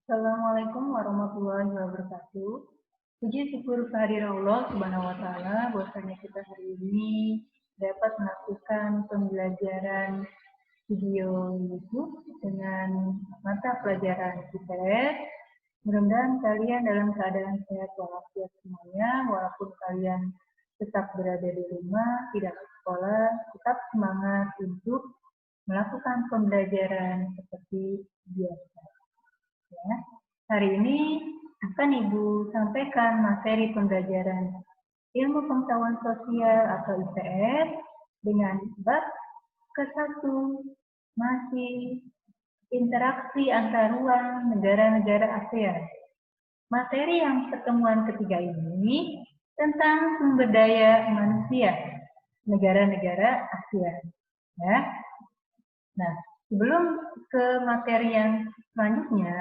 Assalamualaikum warahmatullahi wabarakatuh. Puji syukur kehadiran Allah Subhanahu wa Ta'ala, bahwasanya kita hari ini dapat melakukan pembelajaran video YouTube dengan mata pelajaran IPS. Mudah-mudahan kalian dalam keadaan sehat walafiat semuanya, walaupun kalian tetap berada di rumah, tidak ke sekolah, tetap semangat untuk melakukan pembelajaran seperti biasa. Ya. Hari ini akan Ibu sampaikan materi pembelajaran Ilmu Pengetahuan Sosial atau IPS dengan bab ke-1 masih interaksi antar ruang negara-negara ASEAN. Materi yang pertemuan ketiga ini tentang sumber daya manusia negara-negara ASEAN. Ya. Nah, sebelum ke materi yang selanjutnya,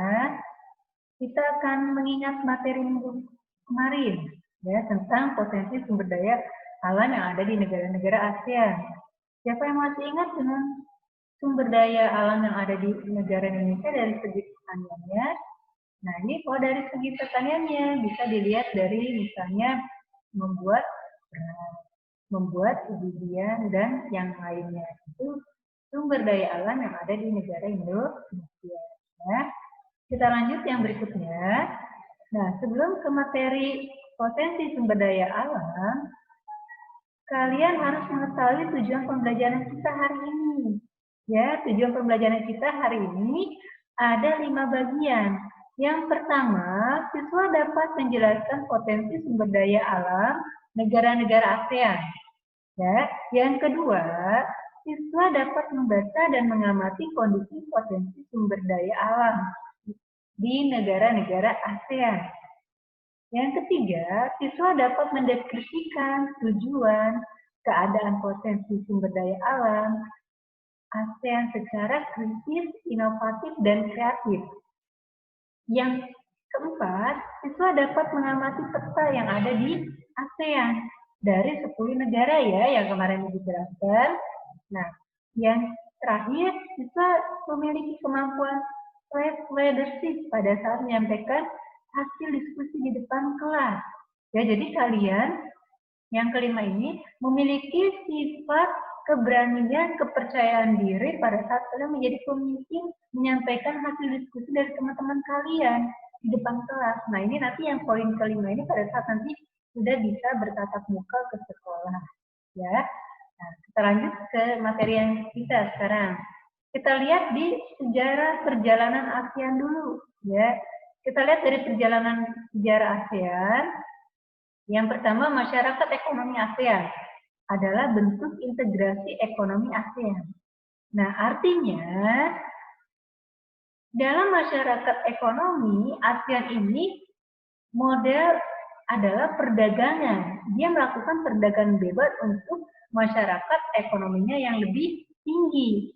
kita akan mengingat materi minggu kemarin ya tentang potensi sumber daya alam yang ada di negara-negara ASEAN. Siapa yang masih ingat dengan sumber daya alam yang ada di negara Indonesia dari segi pertaniannya? Nah, ini kalau dari segi pertaniannya bisa dilihat dari misalnya membuat beras, membuat bijian dan yang lainnya. Itu sumber daya alam yang ada di negara Indonesia. Ya. Kita lanjut yang berikutnya. Nah, sebelum ke materi potensi sumber daya alam, kalian harus mengetahui tujuan pembelajaran kita hari ini. Ya, tujuan pembelajaran kita hari ini ada 5 bagian. Yang pertama, siswa dapat menjelaskan potensi sumber daya alam negara-negara ASEAN. Ya, yang kedua, siswa dapat membaca dan mengamati kondisi potensi sumber daya alam di negara-negara ASEAN. Yang ketiga, siswa dapat mendeskripsikan tujuan, keadaan potensi sumber daya alam ASEAN secara kritis, inovatif, dan kreatif. Yang keempat, siswa dapat mengamati peta yang ada di ASEAN dari 10 negara ya yang kemarin dijelaskan. Nah, yang terakhir, siswa memiliki kemampuan leadership pada saat menyampaikan hasil diskusi di depan kelas. Ya, jadi kalian yang kelima ini memiliki sifat keberanian, kepercayaan diri pada saat kalian menjadi pemimpin menyampaikan hasil diskusi dari teman-teman kalian di depan kelas. Nah, ini nanti yang poin kelima ini pada saat nanti sudah bisa bertatap muka ke sekolah. Ya. Nah, kita lanjut ke materi yang kita sekarang. Kita lihat di sejarah perjalanan ASEAN dulu, ya. Kita lihat dari perjalanan sejarah ASEAN. Yang pertama, masyarakat ekonomi ASEAN adalah bentuk integrasi ekonomi ASEAN. Nah, artinya dalam masyarakat ekonomi ASEAN ini model adalah perdagangan. Dia melakukan perdagangan bebas untuk masyarakat ekonominya yang lebih tinggi.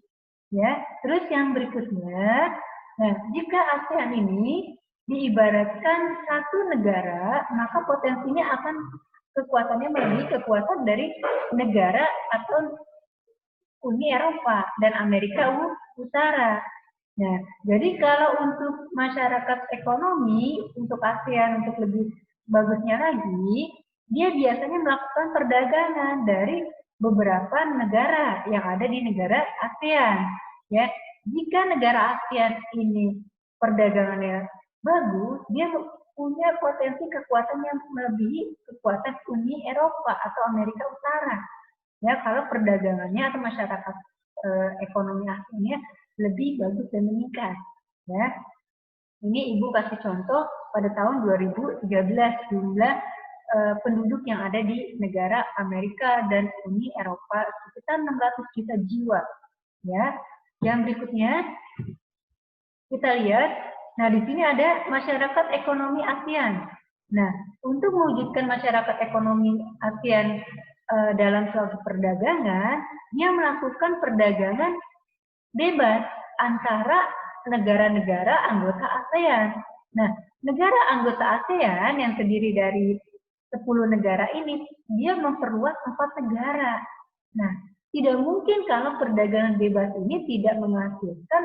Ya, terus yang berikutnya, nah jika ASEAN ini diibaratkan satu negara, maka potensinya akan kekuatannya melebihi kekuatan dari negara atau Uni Eropa dan Amerika Utara. Nah, jadi kalau untuk masyarakat ekonomi, untuk ASEAN untuk lebih bagusnya lagi, dia biasanya melakukan perdagangan dari beberapa negara yang ada di negara ASEAN. Ya, jika negara ASEAN ini perdagangannya bagus, dia punya potensi kekuatan yang melebihi kekuatan Uni Eropa atau Amerika Utara. Ya, kalau perdagangannya atau masyarakat ekonomi ASEAN lebih bagus dan meningkat. Ya, ini Ibu kasih contoh pada tahun 2013 jumlah penduduk yang ada di negara Amerika dan Uni Eropa sekitar 600 juta jiwa. Ya, yang berikutnya kita lihat. Nah, di sini ada masyarakat ekonomi ASEAN. Nah, untuk mewujudkan masyarakat ekonomi ASEAN dalam suatu perdagangan, dia melakukan perdagangan bebas antara negara-negara anggota ASEAN. Nah, negara anggota ASEAN yang terdiri dari 10 negara ini, dia memperluas 4 negara. Nah, tidak mungkin kalau perdagangan bebas ini tidak menghasilkan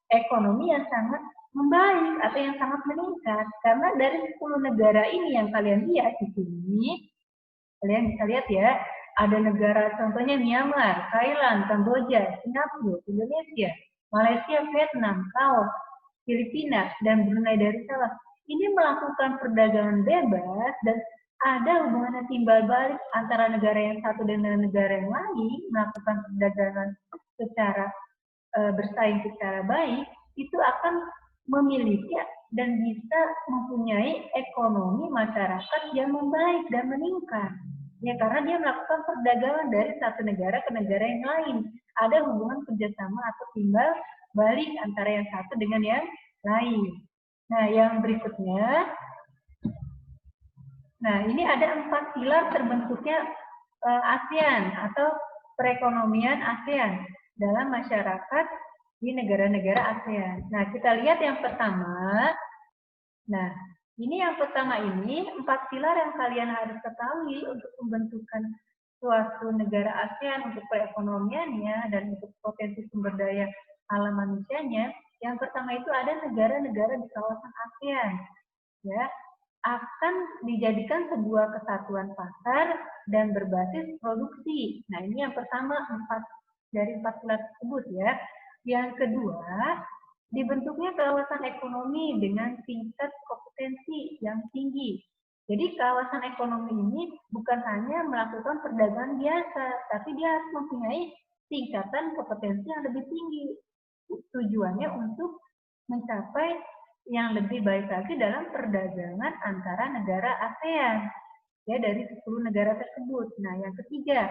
ekonomi yang sangat membaik atau yang sangat meningkat. Karena dari 10 negara ini yang kalian lihat di sini, kalian bisa lihat ya, ada negara contohnya Myanmar, Thailand, Kamboja, Singapura, Indonesia, Malaysia, Vietnam, Laos, Filipina, dan Brunei Darussalam. Ini melakukan perdagangan bebas dan ada hubungan timbal balik antara negara yang satu dengan negara yang lain, melakukan perdagangan secara bersaing secara baik, itu akan memiliki dan bisa mempunyai ekonomi masyarakat yang membaik dan meningkat. Ya, karena dia melakukan perdagangan dari satu negara ke negara yang lain. Ada hubungan kerjasama atau timbal balik antara yang satu dengan yang lain. Nah, yang berikutnya, nah ini ada 4 pilar terbentuknya ASEAN atau perekonomian ASEAN dalam masyarakat di negara-negara ASEAN. Nah, kita lihat yang pertama. Nah, ini yang pertama ini 4 pilar yang kalian harus ketahui untuk pembentukan suatu negara ASEAN untuk perekonomiannya dan untuk potensi sumber daya alam manusianya. Yang pertama itu ada negara-negara di kawasan ASEAN, ya, akan dijadikan sebuah kesatuan pasar dan berbasis produksi. Nah, ini yang pertama dari 4 pilar tersebut ya. Yang kedua, dibentuknya kawasan ekonomi dengan tingkat kompetensi yang tinggi. Jadi kawasan ekonomi ini bukan hanya melakukan perdagangan biasa, tapi dia harus mempunyai tingkatan kompetensi yang lebih tinggi. Tujuannya untuk mencapai yang lebih baik lagi dalam perdagangan antara negara ASEAN, ya, dari 10 negara tersebut. Nah, yang ketiga,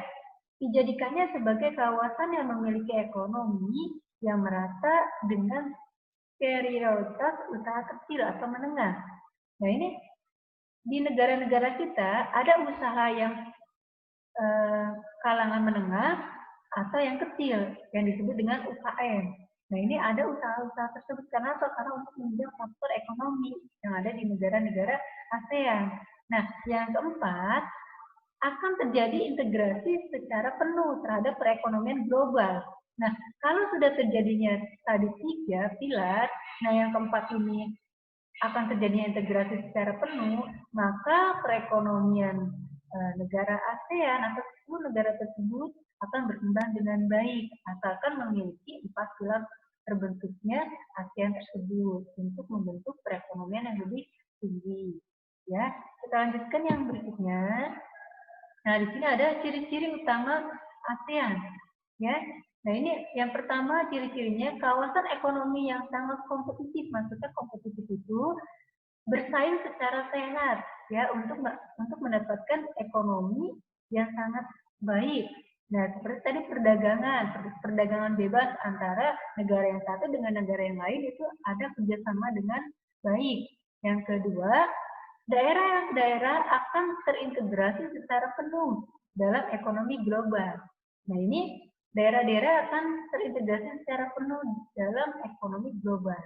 dijadikannya sebagai kawasan yang memiliki ekonomi yang merata dengan prioritas usaha kecil atau menengah. Nah, ini di negara-negara kita ada usaha yang kalangan menengah atau yang kecil yang disebut dengan UKM. Nah, ini ada usaha-usaha tersebut karena untuk menunjang faktor ekonomi yang ada di negara-negara ASEAN. Nah, yang keempat, akan terjadi integrasi secara penuh terhadap perekonomian global. Nah, kalau sudah terjadinya tadi 3 pilar, nah yang keempat ini akan terjadinya integrasi secara penuh, maka perekonomian negara ASEAN atau 10 negara tersebut akan berkembang dengan baik, asalkan memiliki 4 pilar terbentuknya ASEAN tersebut untuk membentuk perekonomian yang lebih tinggi. Ya, kita lanjutkan yang berikutnya. Nah, di sini ada ciri-ciri utama ASEAN. Ya, nah ini yang pertama ciri-cirinya kawasan ekonomi yang sangat kompetitif. Maksudnya kompetitif itu bersaing secara sehat, ya, untuk mendapatkan ekonomi yang sangat baik. Nah, seperti tadi perdagangan bebas antara negara yang satu dengan negara yang lain itu ada kerjasama dengan baik. Yang kedua, daerah-daerah akan terintegrasi secara penuh dalam ekonomi global. Nah, ini daerah-daerah akan terintegrasi secara penuh dalam ekonomi global.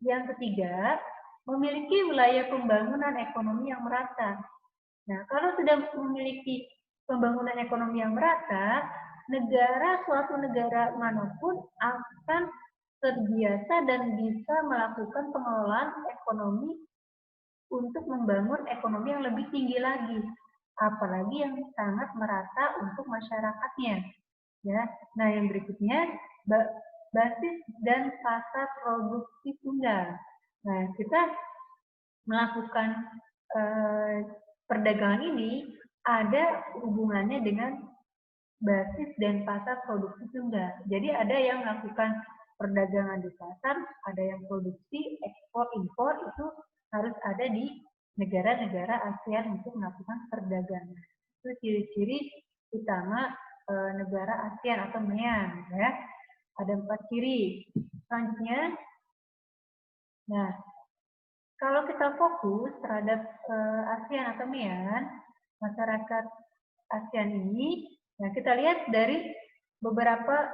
Yang ketiga, memiliki wilayah pembangunan ekonomi yang merata. Nah, kalau sudah memiliki pembangunan ekonomi yang merata, suatu negara manapun akan terbiasa dan bisa melakukan pengelolaan ekonomi untuk membangun ekonomi yang lebih tinggi lagi, apalagi yang sangat merata untuk masyarakatnya. Ya, nah yang berikutnya basis dan pasar produksi tunggal. Nah, kita melakukan perdagangan ini ada hubungannya dengan basis dan pasar produksi tunggal. Jadi ada yang melakukan perdagangan di pasar, ada yang produksi, ekspor, impor, itu harus ada di negara-negara ASEAN untuk melakukan perdagangan. Itu ciri-ciri utama negara ASEAN atau MEAN, ya. Ada 4 ciri. Selanjutnya, nah, kalau kita fokus terhadap ASEAN atau MEAN, masyarakat ASEAN ini, nah kita lihat dari beberapa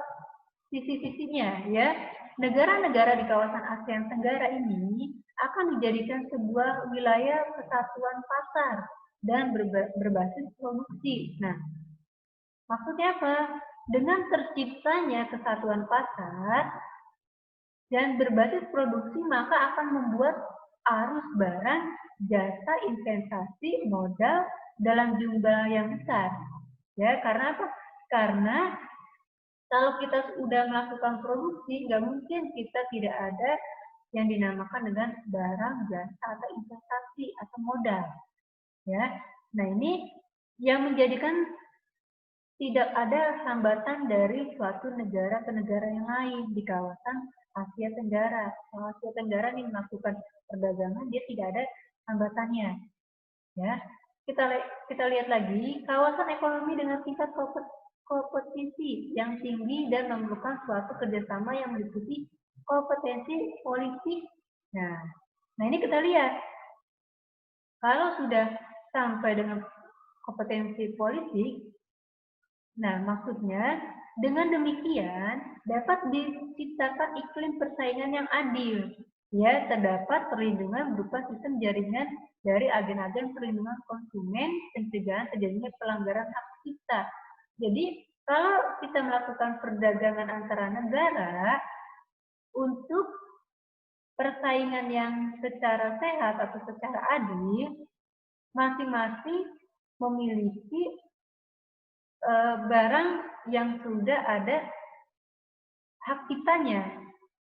sisi-sisinya, ya. Negara-negara di kawasan ASEAN Tenggara ini akan dijadikan sebuah wilayah kesatuan pasar dan berbasis produksi. Nah, maksudnya apa? Dengan terciptanya kesatuan pasar, dan berbasis produksi, maka akan membuat arus barang, jasa, investasi, modal dalam jumlah yang besar. Ya, karena apa? Karena kalau kita sudah melakukan produksi, nggak mungkin kita tidak ada yang dinamakan dengan barang, jasa, atau investasi atau modal. Ya, nah ini yang menjadikan tidak ada hambatan dari suatu negara ke negara yang lain di kawasan Asia Tenggara. Kalau Asia Tenggara ini melakukan perdagangan, dia tidak ada hambatannya. Ya, kita lihat lagi kawasan ekonomi dengan tingkat kompetisi yang tinggi dan memerlukan suatu kerjasama yang meliputi kompetensi politik. Nah ini kita lihat kalau sudah sampai dengan kompetensi politik, nah maksudnya dengan demikian dapat diciptakan iklim persaingan yang adil. Ya, terdapat perlindungan berupa sistem jaringan dari agen-agen perlindungan konsumen, pencegahan terjadinya pelanggaran hak cipta. Jadi, kalau kita melakukan perdagangan antara negara untuk persaingan yang secara sehat atau secara adil, masing-masing memiliki barang yang sudah ada hak ciptanya.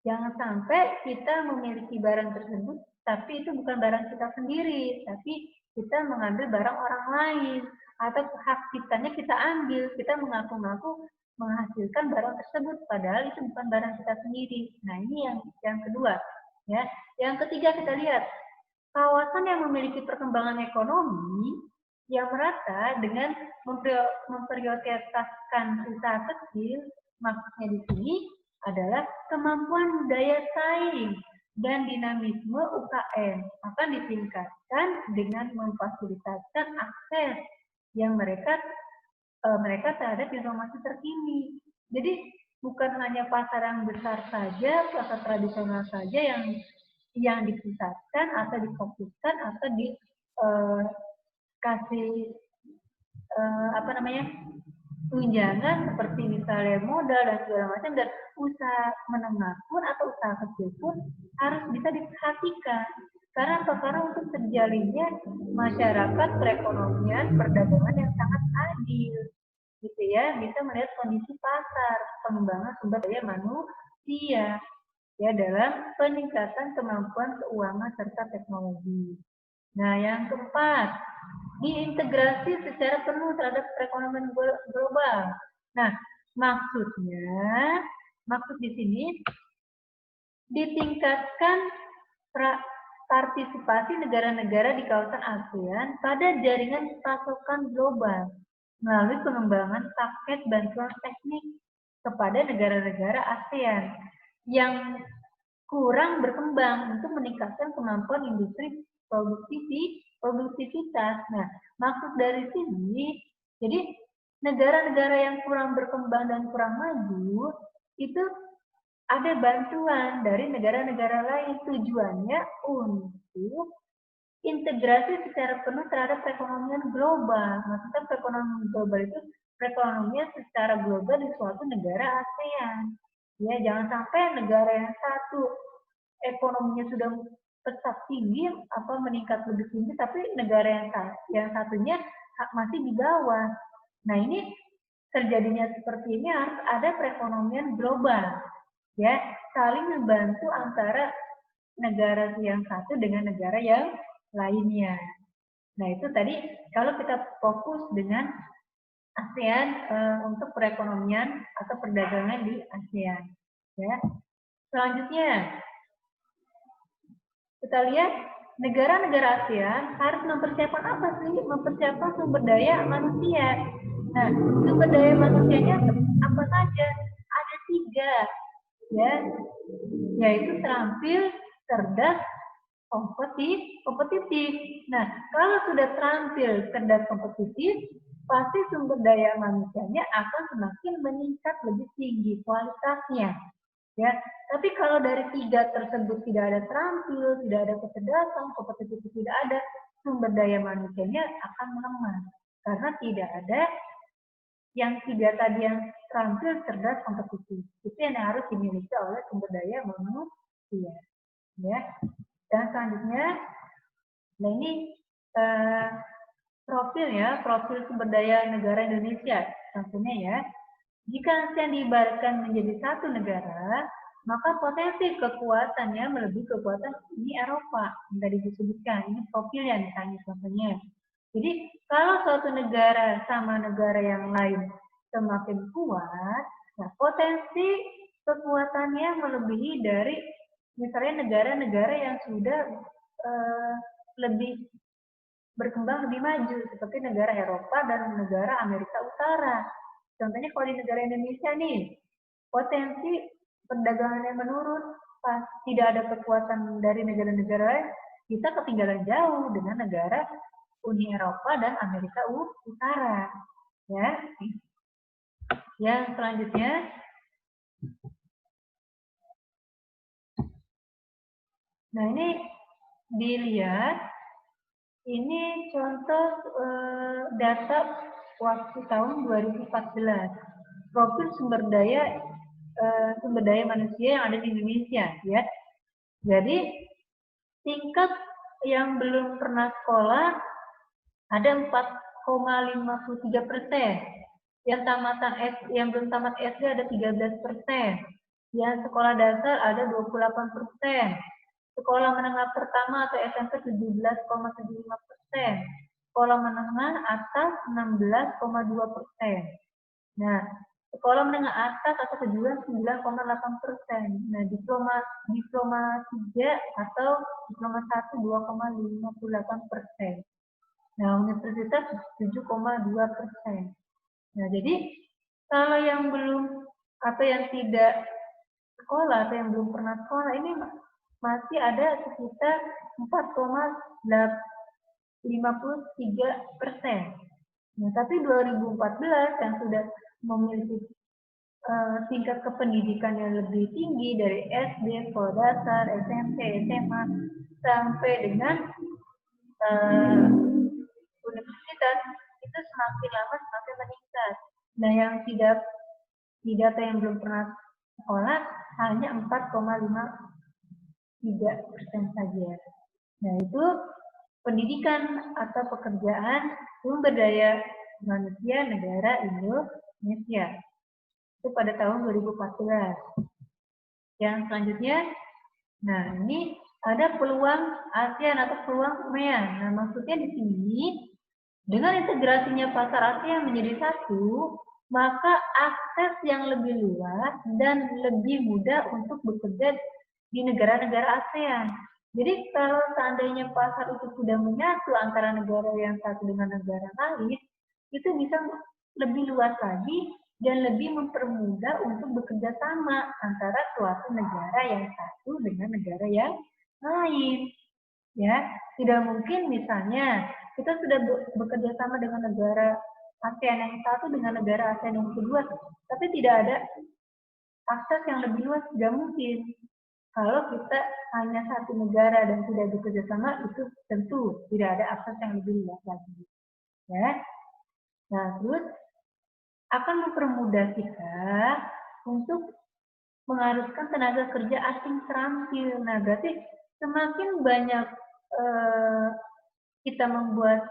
Jangan sampai kita memiliki barang tersebut, tapi itu bukan barang kita sendiri, tapi kita mengambil barang orang lain, atau hak ciptanya kita ambil, kita mengaku-ngaku menghasilkan barang tersebut, padahal itu bukan barang kita sendiri. Nah ini yang kedua. Ya, yang ketiga kita lihat kawasan yang memiliki perkembangan ekonomi yang merata dengan memprioritaskan usaha kecil, maksudnya di sini adalah kemampuan daya saing dan dinamisme UKM akan ditingkatkan dengan memfasilitasi akses yang mereka terhadap informasi terkini. Jadi bukan hanya pasar yang besar saja, pasar tradisional saja yang dipusatkan atau difokuskan atau dikasih tunjangan seperti misalnya modal dan segala macam, dan usaha menengah pun atau usaha kecil pun harus bisa diperhatikan. Karena apa? Karena untuk terjalinnya masyarakat perekonomian perdagangan yang sangat adil, gitu ya, bisa melihat kondisi pasar, pengembangan sumber daya manusia, ya dalam peningkatan kemampuan keuangan serta teknologi. Nah, yang keempat, diintegrasi secara penuh terhadap perekonomian global. Nah, maksud di sini ditingkatkan partisipasi negara-negara di kawasan ASEAN pada jaringan pasokan global melalui pengembangan paket bantuan teknik kepada negara-negara ASEAN yang kurang berkembang untuk meningkatkan kemampuan industri produktivitas. Nah, maksud dari sini, jadi negara-negara yang kurang berkembang dan kurang maju itu ada bantuan dari negara-negara lain, tujuannya untuk integrasi secara penuh terhadap perekonomian global. Maksudnya perekonomian global itu perekonomian secara global di suatu negara ASEAN. Ya, jangan sampai negara yang satu ekonominya sudah pesat tinggi apa meningkat lebih tinggi, tapi negara yang satunya masih di bawah. Nah ini terjadinya seperti ini harus ada perekonomian global, ya, saling membantu antara negara yang satu dengan negara yang lainnya. Nah itu tadi kalau kita fokus dengan ASEAN untuk perekonomian atau perdagangan di ASEAN. Ya. Selanjutnya kita lihat negara-negara ASEAN harus mempersiapkan apa sih? Mempersiapkan sumber daya manusia. Nah, sumber daya manusianya apa saja? Ada 3, ya, yaitu terampil, cerdas, kompetitif. Nah, kalau sudah terampil, cerdas, kompetitif, pasti sumber daya manusianya akan semakin meningkat lebih tinggi kualitasnya. Ya, tapi kalau dari 3 tersebut tidak ada terampil, tidak ada kecerdasan, kompetitif tidak ada, sumber daya manusianya akan melemah karena tidak ada yang 3 tadi yang terampil, cerdas, kompetitif. Itu yang harus dimiliki oleh sumber daya manusia. Iya, ya. Dan selanjutnya, nah ini profil sumber daya negara Indonesia. Contohnya ya, jika ASEAN diibaratkan menjadi satu negara, maka potensi kekuatannya melebihi kekuatan Uni Eropa. Yang tadi disebutkan, ini profilnya misalnya contohnya. Jadi, kalau suatu negara sama negara yang lain semakin kuat, nah potensi kekuatannya melebihi dari misalnya negara-negara yang sudah lebih berkembang lebih maju, seperti negara Eropa dan negara Amerika Utara. Contohnya kalau di negara Indonesia nih, potensi perdagangannya menurun, pas tidak ada kekuatan dari negara-negara lain, kita ketinggalan jauh dengan negara Uni Eropa dan Amerika Utara. Ya. Yang selanjutnya, nah ini dilihat, ini contoh data waktu tahun 2014, profil sumber daya manusia yang ada di Indonesia, ya. Jadi tingkat yang belum pernah sekolah ada 4,53%, yang belum tamat SD ada 13%, yang sekolah dasar ada 28%, sekolah menengah pertama atau SMP 17,75%, sekolah menengah atas 16,2%. Nah, sekolah menengah atas atau kejuruan 9,8%. Nah, diploma 3 atau diploma 1 2,58%. Nah, universitas 7,2%. Nah, jadi kalau yang belum atau yang tidak sekolah atau yang belum pernah sekolah ini masih ada sekitar 4,53%. Nah, tapi 2014 yang sudah memiliki tingkat kependidikan yang lebih tinggi dari SD, sekolah dasar, SMP, SMA, sampai dengan universitas, itu semakin lama semakin meningkat. Nah, yang tidak di data yang belum pernah sekolah hanya 4,53% saja. Nah, itu pendidikan atau pekerjaan sumber daya manusia negara Indonesia. Itu pada tahun 2014. Yang selanjutnya, nah ini ada peluang ASEAN atau peluang ASEAN. Nah, maksudnya di sini, dengan integrasinya pasar ASEAN menjadi satu, maka akses yang lebih luas dan lebih mudah untuk bekerja di negara-negara ASEAN. Jadi kalau seandainya pasar itu sudah menyatu antara negara yang satu dengan negara lain, itu bisa lebih luas lagi dan lebih mempermudah untuk bekerja sama antara suatu negara yang satu dengan negara yang lain. Ya, tidak mungkin misalnya kita sudah bekerja sama dengan negara ASEAN yang satu dengan negara ASEAN yang kedua, tapi tidak ada akses yang lebih luas, tidak mungkin. Kalau kita hanya satu negara dan tidak bekerja sama, itu tentu tidak ada akses yang lebih luas lagi. Ya. Nah, terus akan mempermudah kita untuk mengharuskan tenaga kerja asing terampil. Nah, berarti semakin banyak kita membuat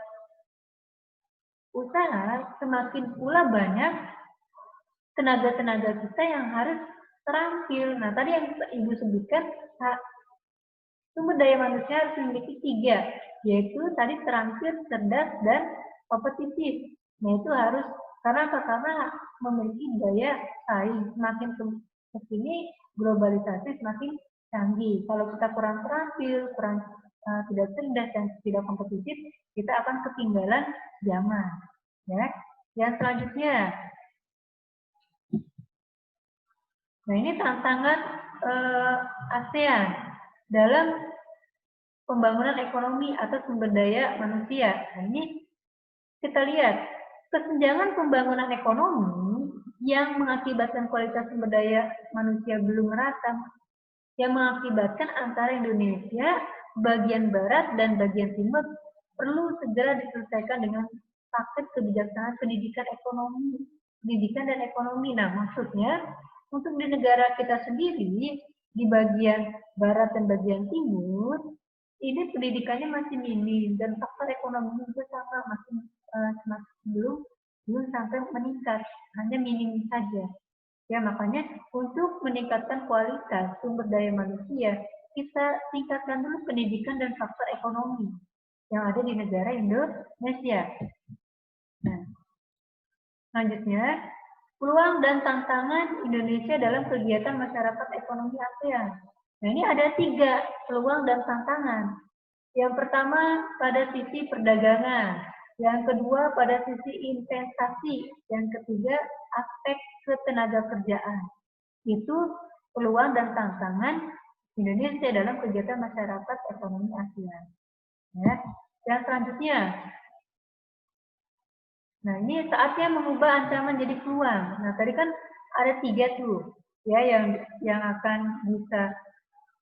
usaha, semakin pula banyak tenaga-tenaga kita yang harus terampil. Nah, tadi yang Ibu sebutkan, sumber daya manusia harus memiliki 3, yaitu tadi terampil, cerdas, dan kompetitif. Nah, itu harus karena memiliki daya saing. Semakin ke sini globalisasi semakin canggih. Kalau kita kurang terampil, kurang tidak cerdas dan tidak kompetitif, kita akan ketinggalan zaman. Ya. Yang selanjutnya, nah ini tantangan ASEAN dalam pembangunan ekonomi atau sumber daya manusia. Nah, ini kita lihat kesenjangan pembangunan ekonomi yang mengakibatkan kualitas sumber daya manusia belum merata, yang mengakibatkan antara Indonesia bagian barat dan bagian timur perlu segera diselesaikan dengan paket kebijaksanaan pendidikan dan ekonomi. Nah, maksudnya untuk di negara kita sendiri di bagian barat dan bagian timur, ini pendidikannya masih minim dan faktor ekonomi juga sama, masih belum sampai meningkat, hanya minim saja. Ya, makanya untuk meningkatkan kualitas sumber daya manusia, kita tingkatkan dulu pendidikan dan faktor ekonomi yang ada di negara Indonesia. Nah, selanjutnya, peluang dan tantangan Indonesia dalam kegiatan masyarakat ekonomi ASEAN. Nah, ini ada 3 peluang dan tantangan. Yang pertama pada sisi perdagangan, yang kedua pada sisi investasi, yang ketiga aspek ketenaga kerjaan. Itu peluang dan tantangan Indonesia dalam kegiatan masyarakat ekonomi ASEAN. Ya. Yang selanjutnya, nah ini saatnya mengubah ancaman jadi peluang. Nah tadi kan ada 3 tuh, ya yang akan bisa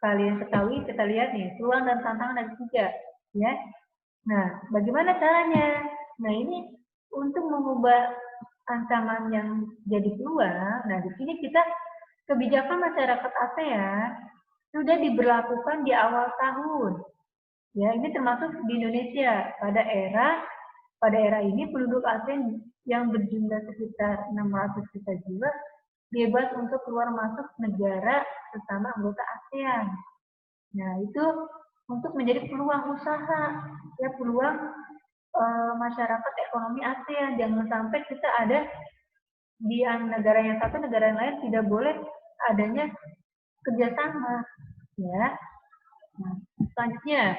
kalian ketahui, kita lihat nih, peluang dan tantangan ada 3, ya. Nah, bagaimana caranya? Nah, ini untuk mengubah ancaman yang jadi peluang, nah di sini kita kebijakan masyarakat ASEAN sudah diberlakukan di awal tahun. Ya, ini termasuk di Indonesia pada era ini penduduk ASEAN yang berjumlah sekitar 600 juta jiwa bebas untuk keluar masuk negara sesama anggota ASEAN. Nah, itu untuk menjadi peluang usaha, ya peluang masyarakat ekonomi ASEAN. Jangan sampai kita ada di negara yang satu, negara yang lain tidak boleh adanya kerjasama, ya. Nah, selanjutnya,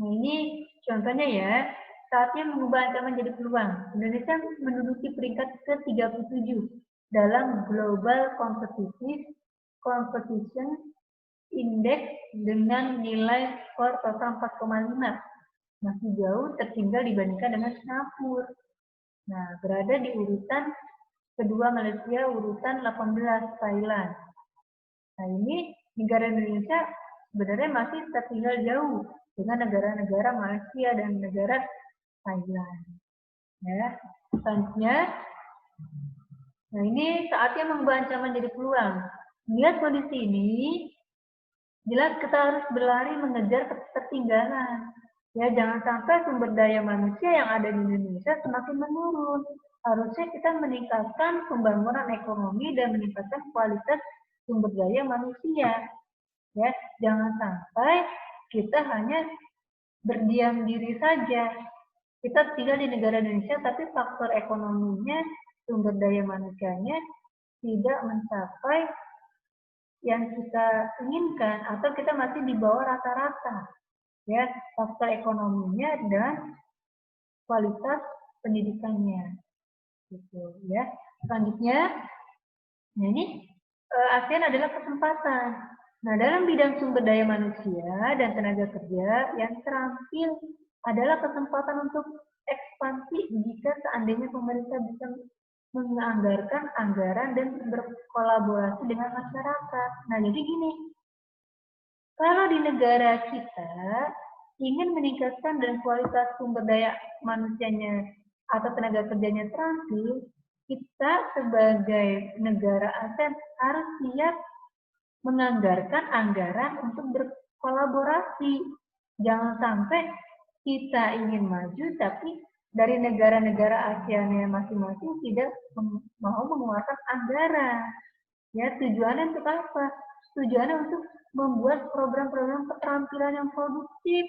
nah ini contohnya ya, saatnya mengubah ancaman jadi peluang. Indonesia menduduki peringkat ke-37 dalam Global Competition Index dengan nilai skor total 4,5. Masih jauh tertinggal dibandingkan dengan Singapura. Nah, berada di urutan kedua Malaysia, urutan 18 Thailand. Nah, ini negara Indonesia sebenarnya masih tertinggal jauh dengan negara-negara Malaysia dan negara Thailand. Ya, selanjutnya, nah ini saatnya mengubah ancaman jadi peluang. Melihat kondisi ini, jelas kita harus berlari mengejar ketertinggalan. Ya, jangan sampai sumber daya manusia yang ada di Indonesia semakin menurun. Harusnya kita meningkatkan pembangunan ekonomi dan meningkatkan kualitas sumber daya manusia. Ya, jangan sampai kita hanya berdiam diri saja. Kita tinggal di negara Indonesia, tapi faktor ekonominya, sumber daya manusianya tidak mencapai yang kita inginkan, atau kita masih di bawah rata-rata. Ya, faktor ekonominya dan kualitas pendidikannya. Gitu, ya. Selanjutnya, nah ini ASEAN adalah kesempatan. Nah, dalam bidang sumber daya manusia dan tenaga kerja yang terampil adalah kesempatan untuk ekspansi jika seandainya pemerintah bisa menganggarkan anggaran dan berkolaborasi dengan masyarakat. Nah, jadi gini, kalau di negara kita ingin meningkatkan dan kualitas sumber daya manusianya atau tenaga kerjanya terampil, kita sebagai negara ASEAN harus siap menganggarkan anggaran untuk berkolaborasi. Jangan sampai kita ingin maju, tapi dari negara-negara ASEAN yang masing-masing tidak mau mengeluarkan anggaran. Ya, tujuannya untuk apa? Tujuannya untuk membuat program-program keterampilan yang produktif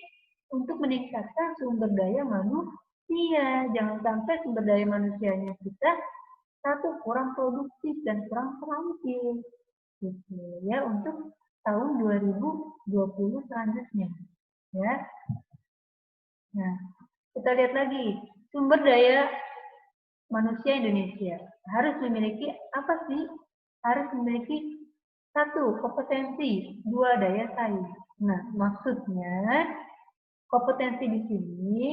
untuk meningkatkan sumber daya manusia. Jangan sampai sumber daya manusianya kita satu kurang produktif dan kurang terampil. Gitu, ya, untuk tahun 2020 selanjutnya. Ya. Nah, kita lihat lagi sumber daya manusia Indonesia harus memiliki apa sih? Harus memiliki 1, kompetensi, 2, daya saing. Nah, maksudnya kompetensi di sini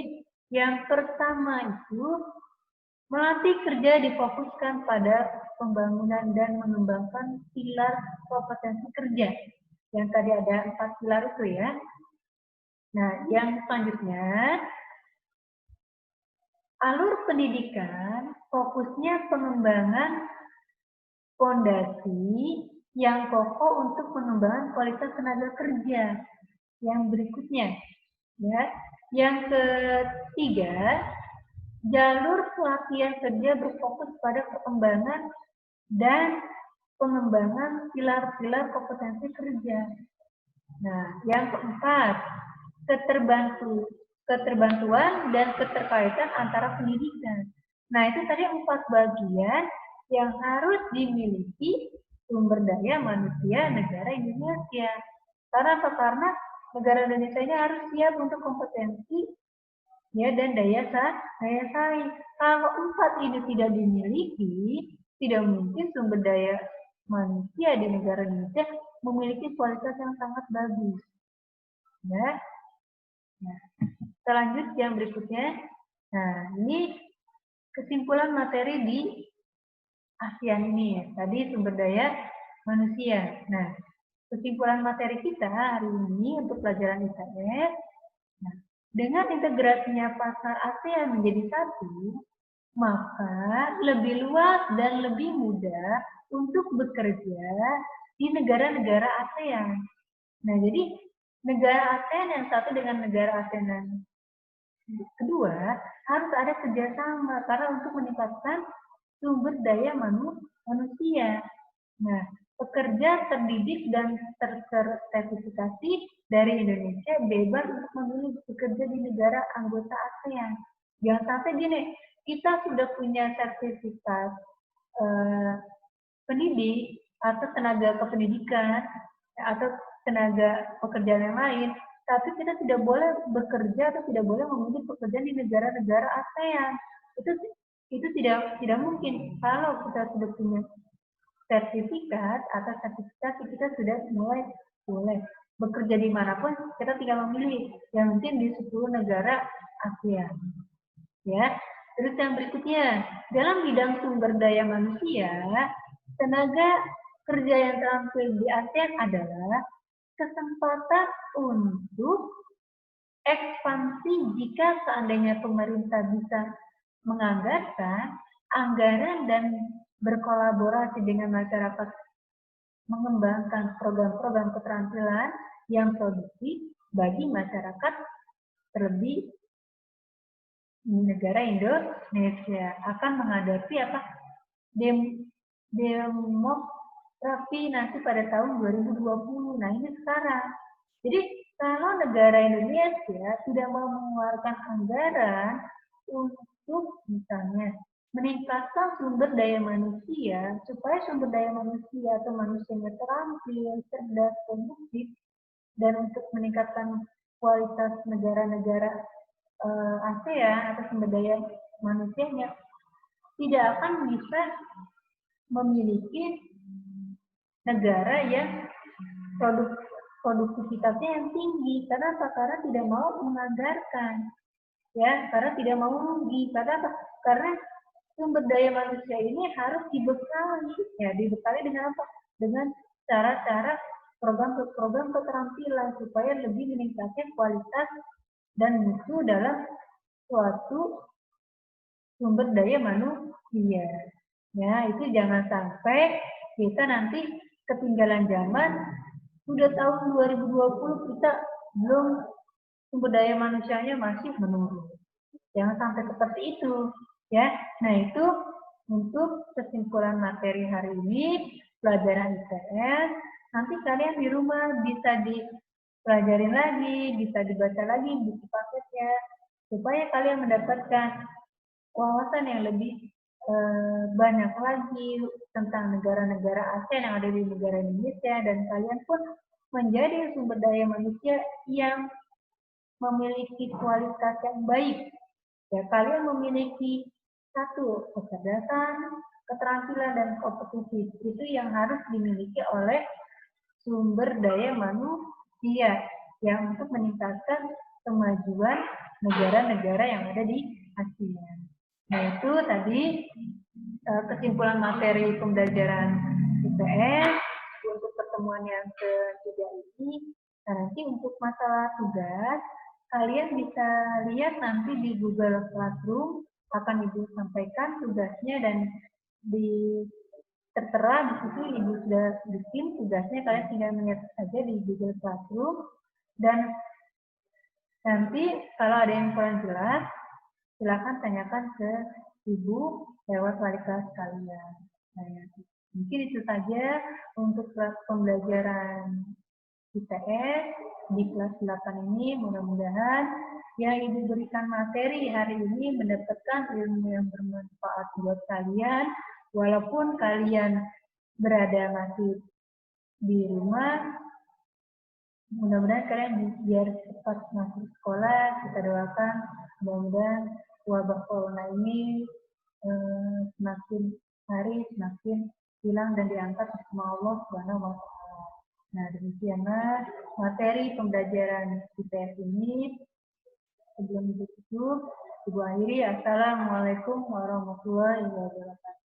yang pertama itu melatih kerja difokuskan pada pembangunan dan mengembangkan pilar kompetensi kerja. Yang tadi ada 4 pilar itu ya. Nah, yang selanjutnya alur pendidikan fokusnya pengembangan fondasi yang kokoh untuk pengembangan kualitas tenaga kerja. Yang berikutnya, ya, yang ketiga, jalur pelatihan kerja berfokus pada perkembangan dan pengembangan pilar-pilar kompetensi kerja. Nah, yang keempat, keterbantuan dan keterkaitan antara pendidikan. Nah, itu tadi 4 bagian yang harus dimiliki sumber daya manusia negara Indonesia. Karena apa? Karena negara Indonesia ini harus siap untuk kompetensi ya dan daya saing. Kalau 4 ini tidak dimiliki, tidak mungkin sumber daya manusia di negara Indonesia memiliki kualitas yang sangat bagus. Ya. Nah, kita lanjut yang berikutnya. Nah, ini kesimpulan materi di ASEAN ini ya. Tadi sumber daya manusia. Nah, kesimpulan materi kita hari ini untuk pelajaran ITS. Nah, dengan integrasinya pasar ASEAN menjadi satu, maka lebih luas dan lebih mudah untuk bekerja di negara-negara ASEAN. Nah, jadi negara ASEAN yang satu dengan negara ASEAN yang kedua harus ada kerjasama karena untuk meningkatkan sumber daya manusia. Nah, pekerja terdidik dan tersertifikasi dari Indonesia bebas untuk memilih bekerja di negara anggota ASEAN. Jangan sampai gini, kita sudah punya sertifikat pendidik atau tenaga kependidikan atau tenaga pekerjaan yang lain, tapi kita tidak boleh bekerja atau tidak boleh memilih pekerjaan di negara-negara ASEAN. Itu tidak mungkin. Kalau kita sudah punya sertifikat atau sertifikasi, kita sudah mulai boleh bekerja di manapun, kita tinggal memilih yang penting di 10 negara ASEAN. Ya. Terus yang berikutnya, dalam bidang sumber daya manusia, tenaga kerja yang terampil di ASEAN adalah kesempatan untuk ekspansi jika seandainya pemerintah bisa menganggarkan anggaran dan berkolaborasi dengan masyarakat mengembangkan program-program keterampilan yang produktif bagi masyarakat terlebih di negara Indonesia akan menghadapi apa? Demografi nanti pada tahun 2020. Nah, ini sekarang. Jadi, kalau negara Indonesia tidak mau mengeluarkan anggaran untuk misalnya meningkatkan sumber daya manusia, supaya sumber daya manusia atau manusianya terampil, cerdas, produktif, dan untuk meningkatkan kualitas negara-negara ASEAN atau sumber daya manusianya, tidak akan bisa memiliki negara yang produktivitasnya yang tinggi. Karena apa? Karena tidak mau menganggarkan. Ya, karena tidak mau rugi. Karena apa? Karena sumber daya manusia ini harus dibekali. Ya, dibekali dengan apa? Dengan cara-cara program keterampilan supaya lebih meningkatkan kualitas dan mutu dalam suatu sumber daya manusia. Ya, itu jangan sampai kita nanti ketinggalan zaman, sudah tahun 2020 kita belum sumber daya manusianya masih menurun. Jangan sampai seperti itu, ya. Nah, itu untuk kesimpulan materi hari ini, pelajaran ITS. Nanti kalian di rumah bisa dipelajarin lagi, bisa dibaca lagi buku paketnya, supaya kalian mendapatkan wawasan yang lebih banyak lagi tentang negara-negara ASEAN yang ada di negara Indonesia, dan kalian pun menjadi sumber daya manusia yang memiliki kualitas yang baik. Ya, kalian memiliki satu kecerdasan, keterampilan, dan kompetisi. Itu yang harus dimiliki oleh sumber daya manusia yang untuk meningkatkan kemajuan negara-negara yang ada di ASEAN. Nah, itu tadi kesimpulan materi pembelajaran IPS untuk pertemuan yang ketiga ini. Nah, nanti untuk masalah tugas, kalian bisa lihat nanti di Google Classroom, akan Ibu sampaikan tugasnya dan di tertera di situ Ibu sudah bikin tugasnya, kalian tinggal mengetik saja di Google Classroom, dan nanti kalau ada yang kurang jelas, silakan tanyakan ke Ibu lewat wali kelas kalian. Nah, mungkin itu saja untuk kelas pembelajaran IPS di kelas 8 ini. Mudah-mudahan yang Ibu berikan materi hari ini mendapatkan ilmu yang bermanfaat buat kalian, walaupun kalian berada masih di rumah. Mudah-mudahan kalian biar cepat masuk sekolah. Kita doakan mudah-mudahan wabah corona ini semakin hari semakin hilang dan diangkat bersama Allah Subhanahu wa Ta'ala. Nah, demikianlah materi pembelajaran IPS ini. Sebelum ditutup, Ibu akhiri. Assalamualaikum warahmatullahi wabarakatuh.